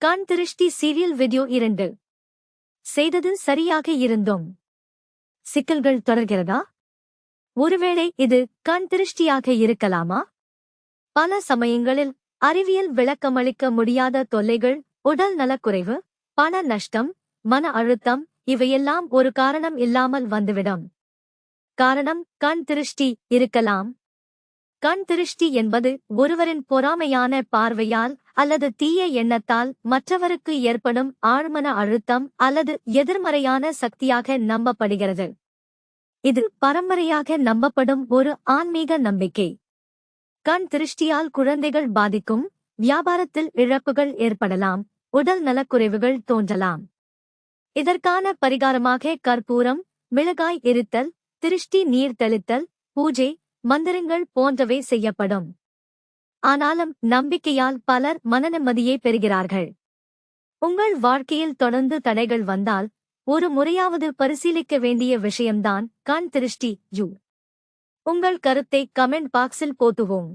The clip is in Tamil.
கண் திருஷ்டி சீரியல் வீடியோ 2. செய்தது சரியாக இருந்தோம். சிக்கல்கள் தொடர்கிறதா? ஒருவேளை இது கண் திருஷ்டியாக இருக்கலாமா? பல சமயங்களில் அறிவியல் விளக்கமளிக்க முடியாத தொல்லைகள், உடல் நலக்குறைவு, பண நஷ்டம், மன அழுத்தம் இவையெல்லாம் ஒரு காரணம் இல்லாமல் வந்துவிடும். காரணம் கண் திருஷ்டி இருக்கலாம். கண் திருஷ்டி என்பது ஒருவரின் பொறாமையான பார்வையால் அல்லது தீய எண்ணத்தால் மற்றவருக்கு ஏற்படும் ஆழ்மன அழுத்தம் அல்லது எதிர்மறையான சக்தியாக நம்பப்படுகிறது. இது பரம்பரையாக நம்பப்படும் ஒரு ஆன்மீக நம்பிக்கை. கண் திருஷ்டியால் குழந்தைகள் பாதிக்கும், வியாபாரத்தில் இழப்புகள் ஏற்படலாம், உடல் நலக்குறைவுகள் தோன்றலாம். இதற்கான பரிகாரமாக கற்பூரம், மிளகாய் எரித்தல், திருஷ்டி நீர் தெளித்தல், பூஜை, மந்திரங்கள் போன்றவை செய்யப்படும். ஆனாலும் நம்பிக்கையால் பலர் மனநிம்மதியை பெறுகிறார்கள். உங்கள் வாழ்க்கையில் தொடர்ந்து தடைகள் வந்தால் ஒரு முறையாவது பரிசீலிக்க வேண்டிய விஷயம்தான் கண் திருஷ்டி. உங்கள் கருத்தை கமெண்ட் பாக்ஸில் போட்டுவோம்.